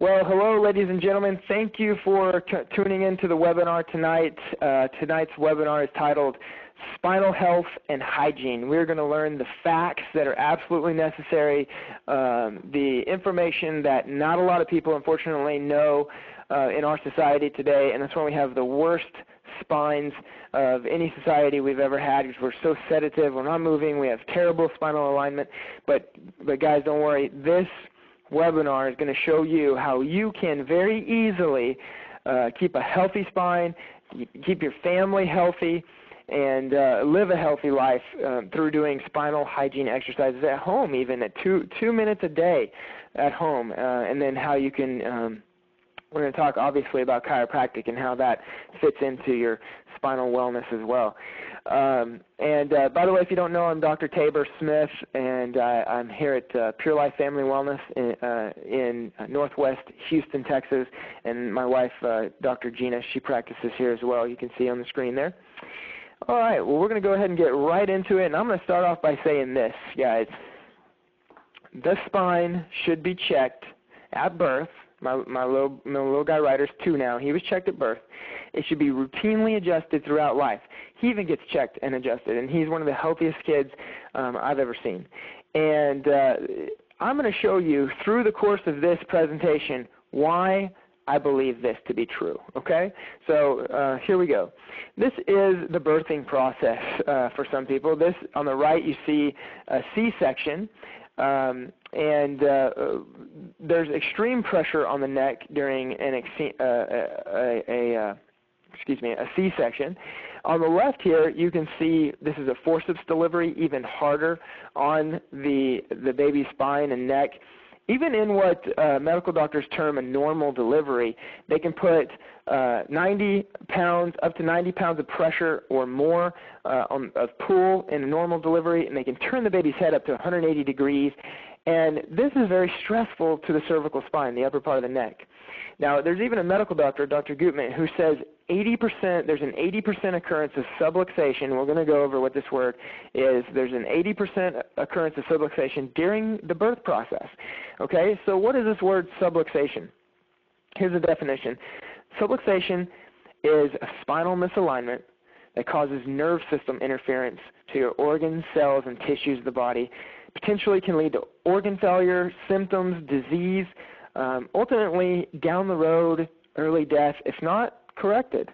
Well, hello, ladies and gentlemen. Thank you for tuning in to the webinar tonight. Tonight's webinar is titled Spinal Health and Hygiene. We're going to learn the facts that are absolutely necessary, the information that not a lot of people, unfortunately, know in our society today, and that's why we have the worst spines of any society we've ever had because we're so sedative, we're not moving, we have terrible spinal alignment. But guys, don't worry. This webinar is going to show you how you can very easily keep a healthy spine, keep your family healthy, and live a healthy life through doing spinal hygiene exercises at home, even at 2 minutes a day at home, and then how you can we're going to talk obviously about chiropractic and how that fits into your spinal wellness as well. By the way, if you don't know, I'm Dr. Tabor Smith, and I'm here at Pure Life Family Wellness in Northwest Houston, Texas. And my wife, Dr. Gina, she practices here as well. You can see on the screen there. All right, well, we're going to go ahead and get right into it. And I'm going to start off by saying this, guys. The spine should be checked at birth. My little guy Ryder's 2 now. He was checked at birth. It should be routinely adjusted throughout life. He even gets checked and adjusted, and he's one of the healthiest kids I've ever seen. And I'm going to show you through the course of this presentation why I believe this to be true, okay? So here we go. This is the birthing process for some people. This, on the right, you see a C-section. There's extreme pressure on the neck during a C-section. On the left here, you can see this is a forceps delivery, even harder on the baby's spine and neck. Even in what medical doctors term a normal delivery, they can put 90 pounds, up to 90 pounds of pressure or more of pull in a normal delivery, and they can turn the baby's head up to 180 degrees. And this is very stressful to the cervical spine, the upper part of the neck. Now, there's even a medical doctor, Dr. Gutman, who says there's an 80% occurrence of subluxation. We're going to go over what this word is. There's an 80% occurrence of subluxation during the birth process. Okay, so what is this word subluxation? Here's the definition. Subluxation is a spinal misalignment that causes nerve system interference to your organs, cells, and tissues of the body. Potentially can lead to organ failure, symptoms, disease, ultimately down the road, early death, if not corrected.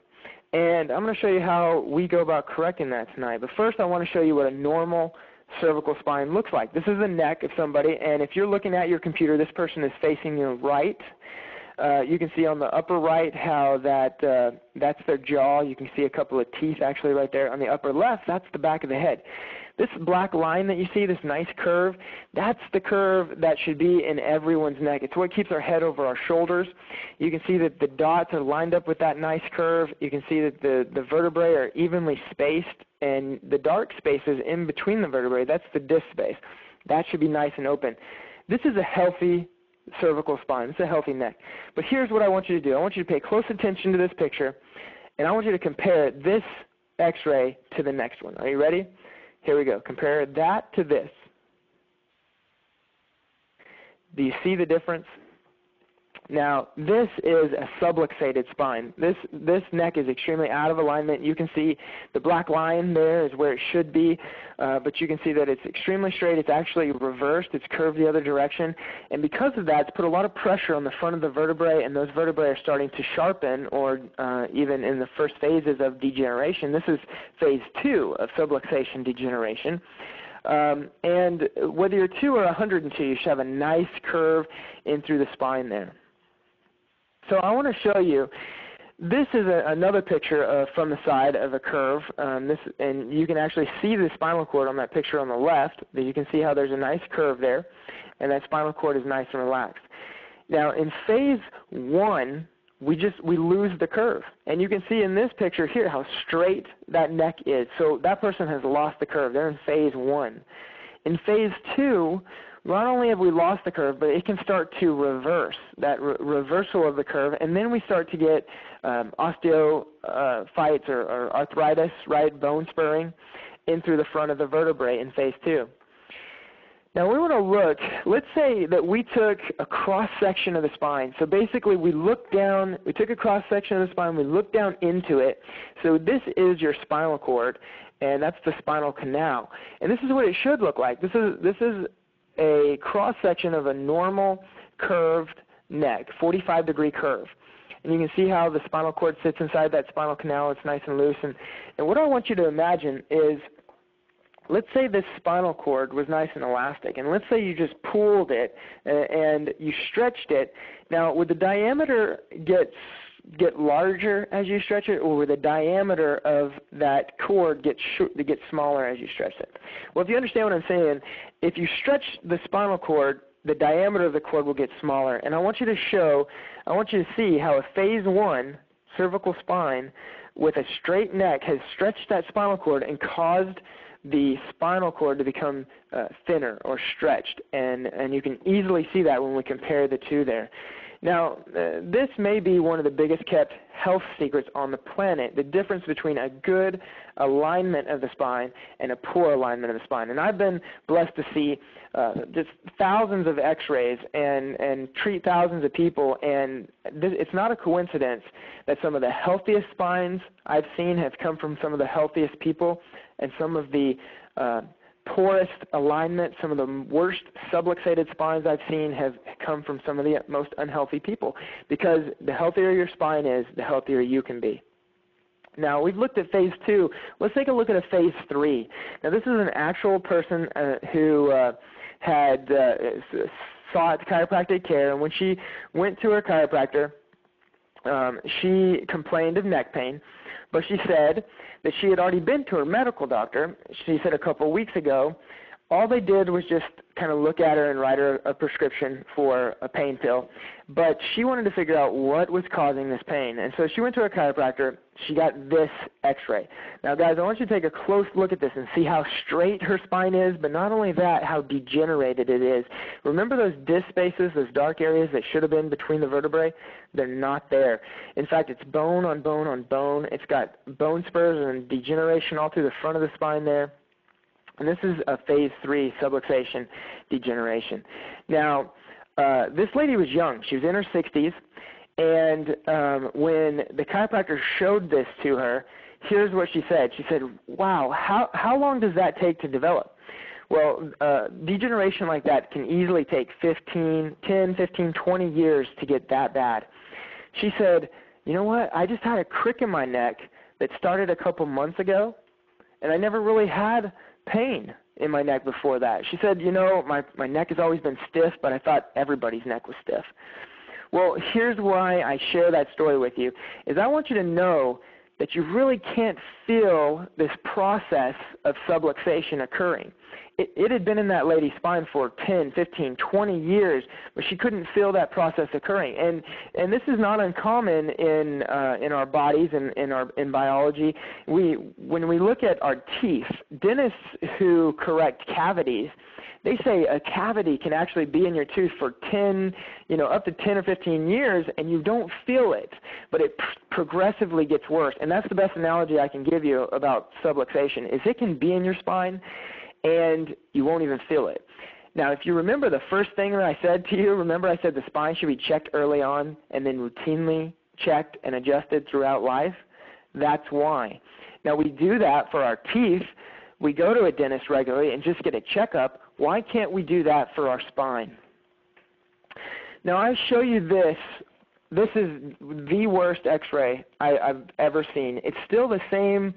And I'm going to show you how we go about correcting that tonight. But first I want to show you what a normal cervical spine looks like. This is the neck of somebody, and if you're looking at your computer, this person is facing you right. You can see on the upper right how that's their jaw. You can see a couple of teeth actually right there. On the upper left, that's the back of the head. This black line that you see, this nice curve, that's the curve that should be in everyone's neck. It's what keeps our head over our shoulders. You can see that the dots are lined up with that nice curve. You can see that the vertebrae are evenly spaced, and the dark spaces in between the vertebrae, that's the disc space. That should be nice and open. This is a healthy cervical spine. It's a healthy neck. But here's what I want you to do. I want you to pay close attention to this picture, and I want you to compare this x-ray to the next one. Are you ready? Here we go. Compare that to this. Do you see the difference? Now, this is a subluxated spine. This neck is extremely out of alignment. You can see the black line there is where it should be, but you can see that it's extremely straight. It's actually reversed. It's curved the other direction. And because of that, it's put a lot of pressure on the front of the vertebrae, and those vertebrae are starting to sharpen, or even in the first phases of degeneration. This is phase 2 of subluxation degeneration. And whether you're 2 or 102, you should have a nice curve in through the spine there. So I want to show you, this is another picture from the side of a curve, and you can actually see the spinal cord on that picture on the left. You can see how there's a nice curve there, and that spinal cord is nice and relaxed. Now in phase 1, we lose the curve, and you can see in this picture here how straight that neck is. So that person has lost the curve. They're in phase 1. In phase 2, not only have we lost the curve, but it can start to reverse, that reversal of the curve, and then we start to get osteophytes or arthritis, right, bone spurring in through the front of the vertebrae in phase 2. Now we want to look, let's say that we took a cross-section of the spine. So basically we looked down, we took a cross-section of the spine, we looked down into it. So this is your spinal cord, and that's the spinal canal. And this is what it should look like. This is a cross-section of a normal curved neck, 45-degree curve. And you can see how the spinal cord sits inside that spinal canal. It's nice and loose. And what I want you to imagine is, let's say this spinal cord was nice and elastic, and let's say you just pulled it and you stretched it. Now, would the diameter get larger as you stretch it, or would the diameter of that cord get smaller as you stretch it? Well, if you understand what I'm saying, if you stretch the spinal cord, the diameter of the cord will get smaller. And I want you to see how a phase 1 cervical spine with a straight neck has stretched that spinal cord and caused the spinal cord to become thinner or stretched, and you can easily see that when we compare the two there. Now, this may be one of the biggest kept health secrets on the planet, the difference between a good alignment of the spine and a poor alignment of the spine. And I've been blessed to see just thousands of x-rays and treat thousands of people, and it's not a coincidence that some of the healthiest spines I've seen have come from some of the healthiest people, and some of the poorest alignment, some of the worst subluxated spines I've seen have come from some of the most unhealthy people, because the healthier your spine is, the healthier you can be. Now, we've looked at phase 2. Let's take a look at a phase 3. Now, this is an actual person who had sought chiropractic care, and when she went to her chiropractor, she complained of neck pain, but she said that she had already been to her medical doctor. She said a couple of weeks ago, all they did was just kind of look at her and write her a prescription for a pain pill, but she wanted to figure out what was causing this pain. And so she went to her chiropractor. She got this x-ray. Now, guys, I want you to take a close look at this and see how straight her spine is, but not only that, how degenerated it is. Remember those disc spaces, those dark areas that should have been between the vertebrae? They're not there. In fact, it's bone on bone on bone. It's got bone spurs and degeneration all through the front of the spine there. And this is a phase 3 subluxation degeneration. Now, this lady was young. She was in her 60s, and when the chiropractor showed this to her, here's what she said. She said, wow, how long does that take to develop? Well, degeneration like that can easily take 10, 15, 20 years to get that bad. She said, you know what, I just had a crick in my neck that started a couple months ago, and I never really had pain in my neck before that. She said, you know, my neck has always been stiff, but I thought everybody's neck was stiff. Well, here's why I share that story with you, is I want you to know that you really can't feel this process of subluxation occurring. It had been in that lady's spine for 10, 15, 20 years, but she couldn't feel that process occurring. And this is not uncommon in our bodies and in biology. When we look at our teeth, dentists who correct cavities, they say a cavity can actually be in your tooth for 10, up to 10 or 15 years, and you don't feel it, but it progressively gets worse. And that's the best analogy I can give you about subluxation, is it can be in your spine, and you won't even feel it. Now, if you remember the first thing that I said to you, remember I said the spine should be checked early on and then routinely checked and adjusted throughout life? That's why. Now, we do that for our teeth. We go to a dentist regularly and just get a checkup. Why can't we do that for our spine? Now, I show you this. This is the worst x-ray I've ever seen. It's still the same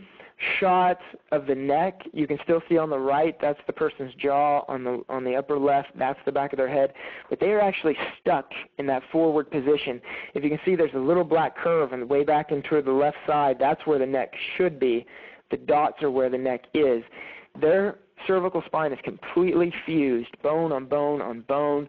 shot of the neck. You can still see on the right, that's the person's jaw. On the upper left, that's the back of their head. But they are actually stuck in that forward position. If you can see, there's a little black curve, and way back into the left side, that's where the neck should be. The dots are where the neck is. Their cervical spine is completely fused, bone on bone on bone.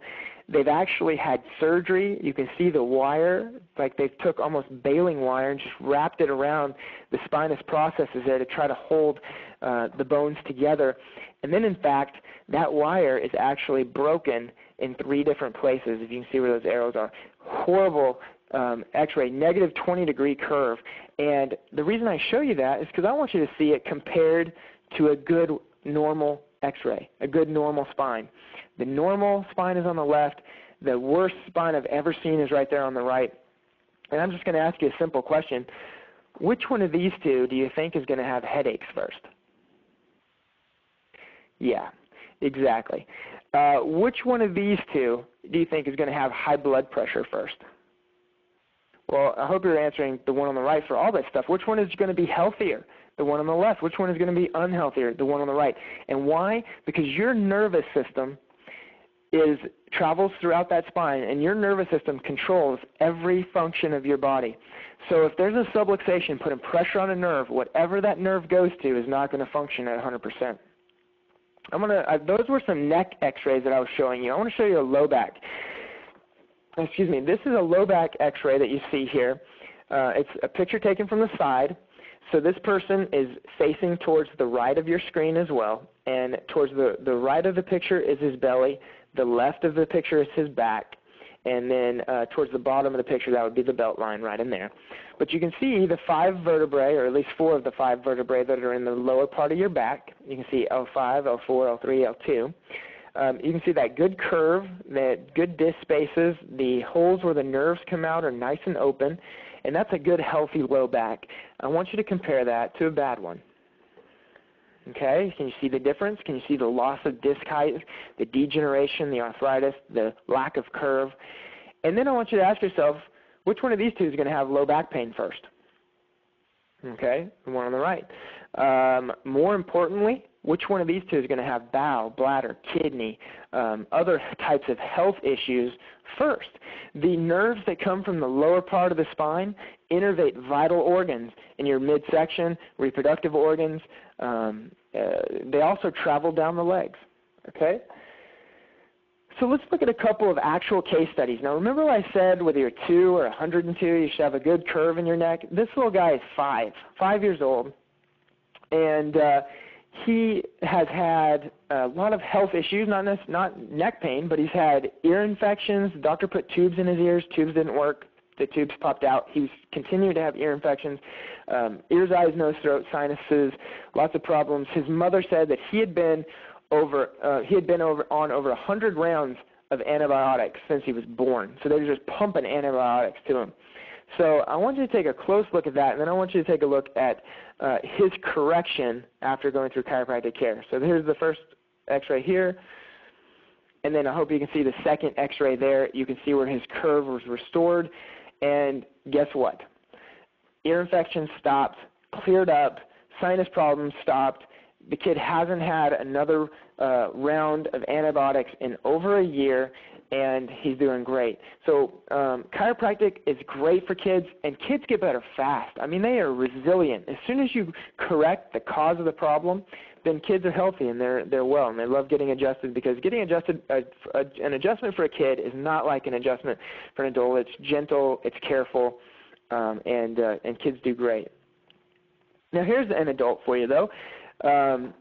They've actually had surgery. You can see the wire, like they took almost baling wire and just wrapped it around the spinous processes there to try to hold the bones together. And then, in fact, that wire is actually broken in 3 different places, if you can see where those arrows are. Horrible x-ray, negative 20-degree curve. And the reason I show you that is because I want you to see it compared to a good normal x-ray, a good normal spine. The normal spine is on the left. The worst spine I've ever seen is right there on the right. And I'm just going to ask you a simple question. Which one of these two do you think is going to have headaches first? Yeah, exactly. Which one of these two do you think is going to have high blood pressure first? Well, I hope you're answering the one on the right for all that stuff. Which one is going to be healthier? The one on the left. Which one is going to be unhealthier? The one on the right. And why? Because your nervous system travels throughout that spine, and your nervous system controls every function of your body. So if there's a subluxation, putting pressure on a nerve, whatever that nerve goes to is not going to function at 100%. Those were some neck x-rays that I was showing you. I want to show you a low back. Excuse me. This is a low back x-ray that you see here. It's a picture taken from the side. So this person is facing towards the right of your screen as well, and towards the right of the picture is his belly. The left of the picture is his back, and then towards the bottom of the picture, that would be the belt line right in there. But you can see the 5 vertebrae, or at least 4 of the 5 vertebrae that are in the lower part of your back. You can see L5, L4, L3, L2. You can see that good curve, that good disc spaces. The holes where the nerves come out are nice and open, and that's a good, healthy low back. I want you to compare that to a bad one. Okay, can you see the difference? Can you see the loss of disc height, the degeneration, the arthritis, the lack of curve? And then I want you to ask yourself, which one of these two is going to have low back pain first? Okay, the one on the right. More importantly, which one of these two is going to have bowel, bladder, kidney, other types of health issues first? The nerves that come from the lower part of the spine innervate vital organs in your midsection, reproductive organs. They also travel down the legs. Okay? So let's look at a couple of actual case studies. Now remember what I said, whether you're 2 or 102, you should have a good curve in your neck. This little guy is 5 years old, and he has had a lot of health issues, not neck pain, but he's had ear infections. The doctor put tubes in his ears. Tubes didn't work. The tubes popped out. He was continuing to have ear infections, ears, eyes, nose, throat, sinuses, lots of problems. His mother said that he had been on over 100 rounds of antibiotics since he was born. So they were just pumping antibiotics to him. So I want you to take a close look at that, and then I want you to take a look at his correction after going through chiropractic care. So here's the first x-ray here, and then I hope you can see the second x-ray there. You can see where his curve was restored, and guess what? Ear infection stopped, cleared up, sinus problems stopped. The kid hasn't had another round of antibiotics in over a year, and he's doing great. So chiropractic is great for kids, and kids get better fast. I mean, they are resilient. As soon as you correct the cause of the problem, then kids are healthy and they're well, and they love getting adjusted, because getting adjusted, an adjustment for a kid is not like an adjustment for an adult. It's gentle, it's careful, and kids do great. Now here's an adult for you, though.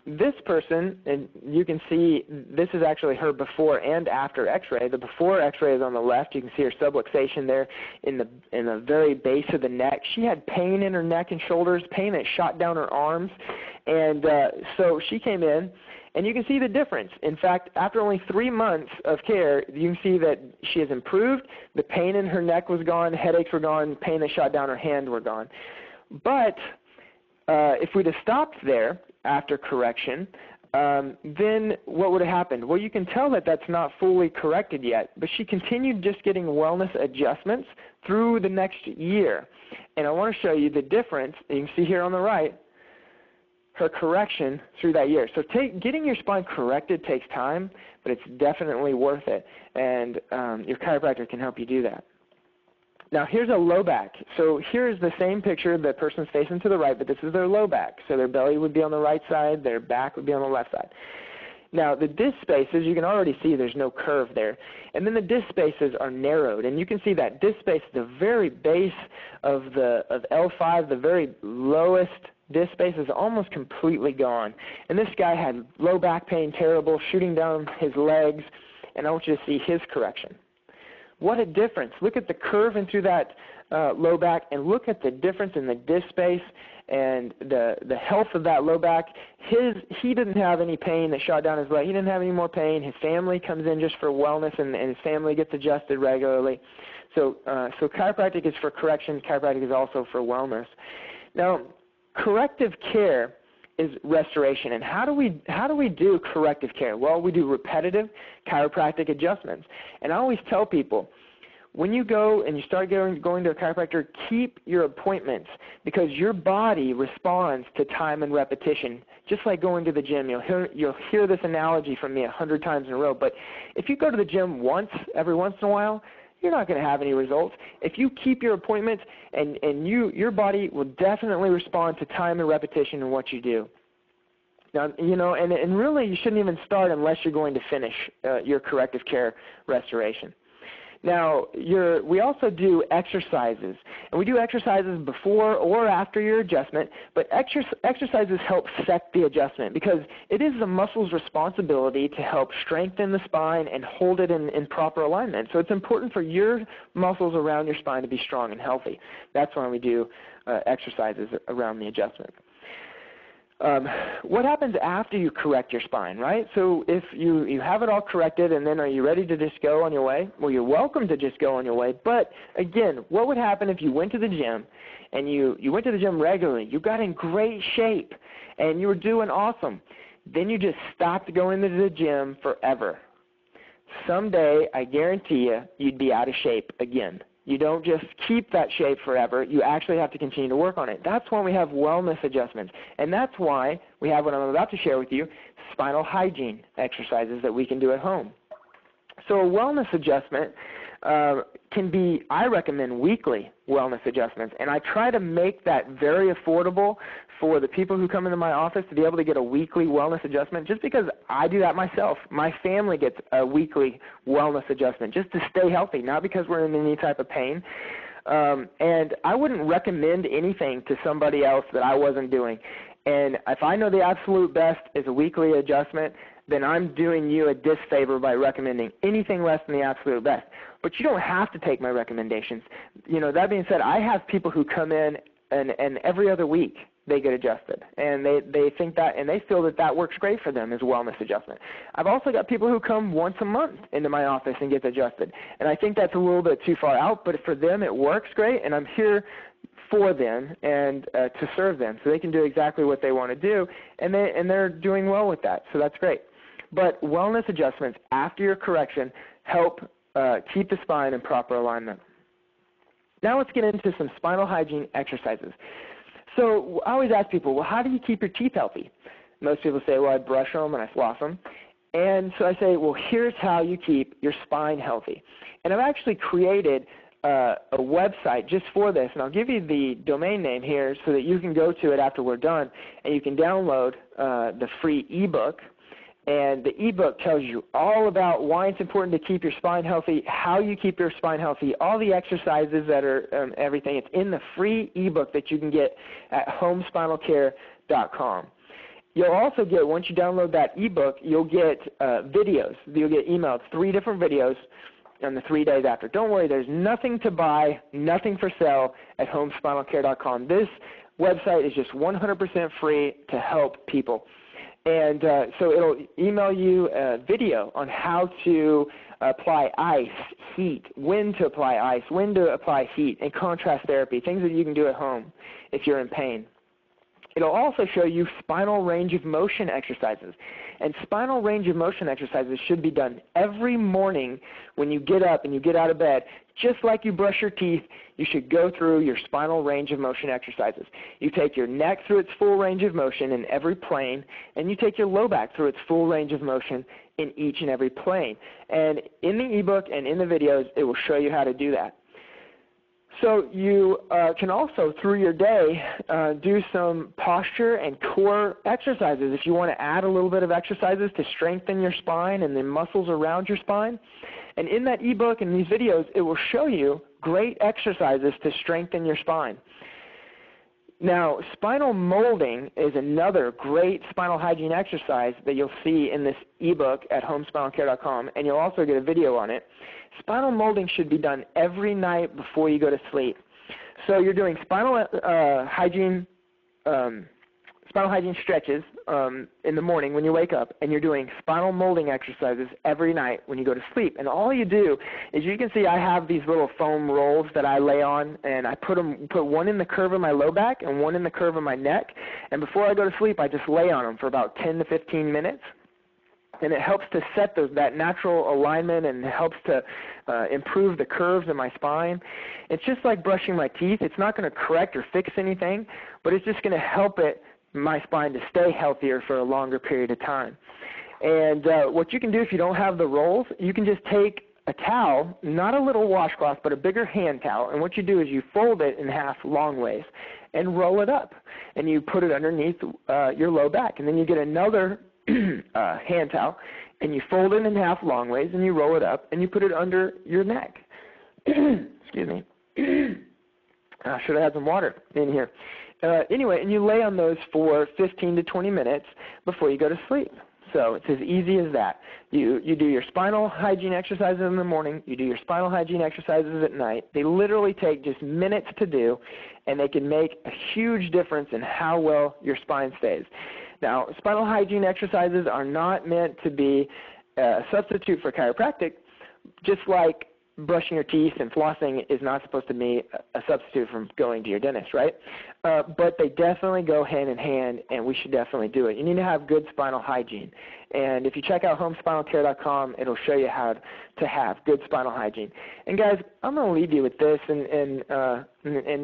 This person, and you can see this is actually her before and after x-ray. The before x-ray is on the left. You can see her subluxation there in the very base of the neck. She had pain in her neck and shoulders, pain that shot down her arms, and so she came in, and you can see the difference. In fact, after only 3 months of care, you can see that she has improved. The pain in her neck was gone, headaches were gone, pain that shot down her hand were gone. But if we'd have stopped there after correction, then what would have happened? Well, you can tell that that's not fully corrected yet, but she continued just getting wellness adjustments through the next year. And I want to show you the difference. You can see here on the right, her correction through that year. So getting your spine corrected takes time, but it's definitely worth it, and your chiropractor can help you do that. Now here's a low back. So here's the same picture. The person's facing to the right, but this is their low back. So their belly would be on the right side, their back would be on the left side. Now the disc spaces, you can already see there's no curve there. And then the disc spaces are narrowed, and you can see that disc space, the very base of L5, the very lowest disc space is almost completely gone. And this guy had low back pain, terrible, shooting down his legs, and I want you to see his correction. What a difference. Look at the curve into that low back, and look at the difference in the disc space and the health of that low back. He didn't have any pain that shot down his leg. He didn't have any more pain. His family comes in just for wellness, and his family gets adjusted regularly. So chiropractic is for correction. Chiropractic is also for wellness. Now, corrective care is restoration. And how do we do corrective care? Well, we do repetitive chiropractic adjustments. And I always tell people, when you go and you start going to a chiropractor, keep your appointments, because your body responds to time and repetition, just like going to the gym. You'll hear this analogy from me 100 times in a row, but if you go to the gym every once in a while, you're not going to have any results. If you keep your appointments, and your body will definitely respond to time and repetition in what you do. Now, and really you shouldn't even start unless you're going to finish your corrective care restoration. Now, we also do exercises, and we do exercises before or after your adjustment, but exercises help set the adjustment, because it is the muscle's responsibility to help strengthen the spine and hold it in proper alignment. So it's important for your muscles around your spine to be strong and healthy. That's why we do exercises around the adjustment. What happens after you correct your spine, right? So if you have it all corrected, and then are you ready to just go on your way? Well, you're welcome to just go on your way. But again, what would happen if you went to the gym, and you went to the gym regularly, you got in great shape, and you were doing awesome. Then you just stopped going to the gym forever. Someday, I guarantee you, you'd be out of shape again. You don't just keep that shape forever. You actually have to continue to work on it. That's when we have wellness adjustments. And that's why we have what I'm about to share with you, spinal hygiene exercises that we can do at home. So a wellness adjustment can be, I recommend weekly wellness adjustments. And I try to make that very affordable for the people who come into my office to be able to get a weekly wellness adjustment, just because I do that myself. My family gets a weekly wellness adjustment just to stay healthy, not because we're in any type of pain. And I wouldn't recommend anything to somebody else that I wasn't doing. And if I know the absolute best is a weekly adjustment, then I'm doing you a disfavor by recommending anything less than the absolute best. But you don't have to take my recommendations. That being said, I have people who come in and every other week they get adjusted, and they think that, and they feel that works great for them as a wellness adjustment. I've also got people who come once a month into my office and get adjusted, and I think that's a little bit too far out, but for them it works great, and I'm here for them and to serve them, so they can do exactly what they want to do, and they're doing well with that, so that's great. But wellness adjustments after your correction help keep the spine in proper alignment. Now let's get into some spinal hygiene exercises. So I always ask people, well, how do you keep your teeth healthy? Most people say, well, I brush them and I floss them. And so I say, well, here's how you keep your spine healthy. And I've actually created a website just for this, and I'll give you the domain name here so that you can go to it after we're done, and you can download the free ebook. And the ebook tells you all about why it's important to keep your spine healthy, how you keep your spine healthy, all the exercises that are everything. It's in the free ebook that you can get at homespinalcare.com. You'll also get, once you download that ebook, you'll get videos. You'll get emailed 3 different videos on the 3 days after. Don't worry, there's nothing to buy, nothing for sale at homespinalcare.com. This website is just 100% free to help people. And so it'll email you a video on how to apply ice, heat, when to apply ice, when to apply heat, and contrast therapy, things that you can do at home if you're in pain. It'll also show you spinal range of motion exercises. And spinal range of motion exercises should be done every morning when you get up and you get out of bed. Just like you brush your teeth, you should go through your spinal range of motion exercises. You take your neck through its full range of motion in every plane, and you take your low back through its full range of motion in each and every plane. And in the ebook and in the videos, it will show you how to do that. So you can also, through your day, do some posture and core exercises. If you want to add a little bit of exercises to strengthen your spine and the muscles around your spine. And in that ebook and these videos, it will show you great exercises to strengthen your spine. Now, spinal molding is another great spinal hygiene exercise that you'll see in this ebook at homespinalcare.com, and you'll also get a video on it. Spinal molding should be done every night before you go to sleep. So you're doing spinal hygiene stretches in the morning when you wake up, and you're doing spinal molding exercises every night when you go to sleep. And all you do is, you can see I have these little foam rolls that I lay on, and I put one in the curve of my low back and one in the curve of my neck. And before I go to sleep, I just lay on them for about 10 to 15 minutes. And it helps to set that natural alignment, and it helps to improve the curves in my spine. It's just like brushing my teeth. It's not going to correct or fix anything, but it's just going to help my spine to stay healthier for a longer period of time. And what you can do if you don't have the rolls, you can just take a towel, not a little washcloth, but a bigger hand towel, and what you do is you fold it in half long ways and roll it up, and you put it underneath your low back, and then you get another hand towel, and you fold it in half long ways, and you roll it up, and you put it under your neck. Excuse me. I should have had some water in here. Anyway, and you lay on those for 15 to 20 minutes before you go to sleep. So it's as easy as that. You do your spinal hygiene exercises in the morning. You do your spinal hygiene exercises at night. They literally take just minutes to do, and they can make a huge difference in how well your spine stays. Now, spinal hygiene exercises are not meant to be a substitute for chiropractic, just like brushing your teeth and flossing is not supposed to be a substitute from going to your dentist, right? But they definitely go hand in hand, and we should definitely do it. You need to have good spinal hygiene. And if you check out homespinalcare.com, it'll show you how to have good spinal hygiene. And guys, I'm going to leave you with this, and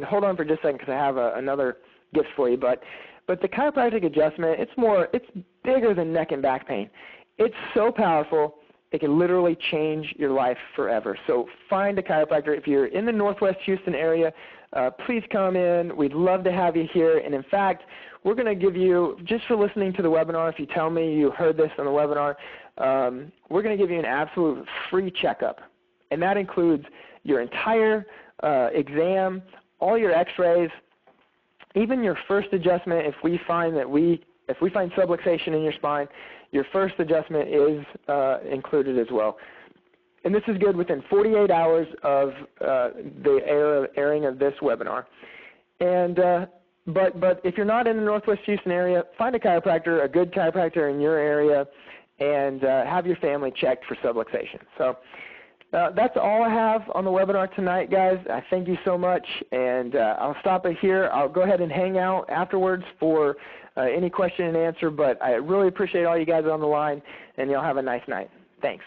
hold on for just a second because I have another gift for you. But the chiropractic adjustment, it's bigger than neck and back pain. It's so powerful. It can literally change your life forever. So find a chiropractor. If you're in the Northwest Houston area, please come in. We'd love to have you here. And in fact, we're going to give you, just for listening to the webinar, if you tell me you heard this on the webinar, we're going to give you an absolute free checkup. And that includes your entire exam, all your x-rays, even your first adjustment. If we find subluxation in your spine, your first adjustment is included as well. And this is good within 48 hours of the airing of this webinar. And but if you're not in the Northwest Houston area, find a chiropractor, a good chiropractor in your area, and have your family checked for subluxation. So that's all I have on the webinar tonight, guys. I thank you so much, and I'll stop it here. I'll go ahead and hang out afterwards for any question and answer, but I really appreciate all you guys on the line, and y'all have a nice night. Thanks.